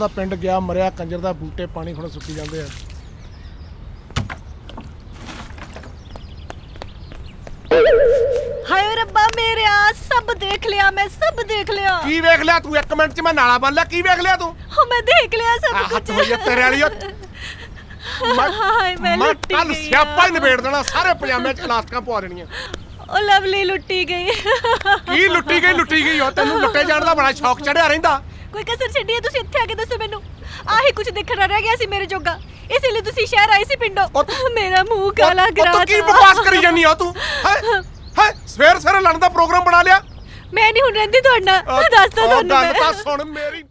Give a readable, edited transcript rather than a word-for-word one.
ਦਾ ਪਿੰਡ ਗਿਆ ਮਰਿਆ ਕੰਜਰ ਦਾ ਬੂਟੇ ਪਾਣੀ ਹੁਣ ਸੁੱਕੀ ਜਾਂਦੇ ਆ। ਹਾਏ ਰੱਬਾ ਮੇਰਿਆ ਸਭ ਦੇਖ ਲਿਆ ਮੈਂ, ਸਭ ਦੇਖ ਲਿਆ। ਕੀ ਵੇਖ ਲਿਆ ਤੂੰ? 1 ਮਿੰਟ 'ਚ ਮੈਂ ਨਾਲਾ ਬਣ ਲਿਆ। ਕੀ ਵੇਖ ਲਿਆ ਤੂੰ? ਹੋ ਮੈਂ ਦੇਖ ਲਿਆ ਸਭ ਹੱਥ ਕੁਝ। ਹੋਈ ਆ ਤੇਰੇ ਵਾਲੀ। ਹਾਏ ਮੈਂ ਲੁੱਟੀ ਕੱਲ ਗਈ। ਸਿਆਪਾ ਹੀ ਨਿਬੇੜ ਦੇਣਾ, ਸਾਰੇ ਪਜਾਮੇ 'ਚ ਇਲਾਸਟਿਕਾਂ ਪਵਾ ਦੇਣੀਆਂ। ਉਹ ਲਵਲੀ ਲੁੱਟੀ ਗਈ। ਕੀ ਲੁੱਟੀ ਗਈ? ਲੁੱਟੀ ਗਈ ਹੋ ਤੈਨੂੰ ਲੁੱਟੇ ਜਾਣ ਦਾ ਬੜਾ ਸ਼ੌਕ ਚੜਿਆ ਰਹਿੰਦਾ। ਕੋਈ ਕਸਰ ਛੱਡੀ? ਤੁਸੀਂ ਇੱਥੇ ਆ ਕੇ ਦੱਸੋ ਮੈਨੂੰ। ਆਹੀ ਕੁਝ ਦੇਖਣਾ ਰਹਿ ਗਿਆ ਸੀ ਮੇਰੇ ਜੋਗਾ, ਇਸੇ ਲਈ ਤੁਸੀਂ ਸ਼ਹਿਰ ਆਏ ਸੀ ਪਿੰਡੋਂ। ਮੇਰਾ ਮੂੰਹ ਕਾਲਾ ਕਰਾ ਤੂੰ ਕੀ ਬਕਵਾਸ ਕਰੀ ਜਾਂਦੀ ਆ ਤੂੰ? ਹੈ ਸਵੇਰ ਲੜਨ ਦਾ ਪ੍ਰੋਗਰਾਮ ਬਣਾ ਲਿਆ। ਮੈਂ ਨਹੀਂ ਹੁਣ ਰਹਿੰਦੀ ਤੁਹਾਡੇ ਨਾਲ, ਦੱਸਦਾ ਤੁਹਾਨੂੰ ਗੱਲ ਮੈਂ। ਤਾਂ ਸੁਣ ਮੇਰੀ।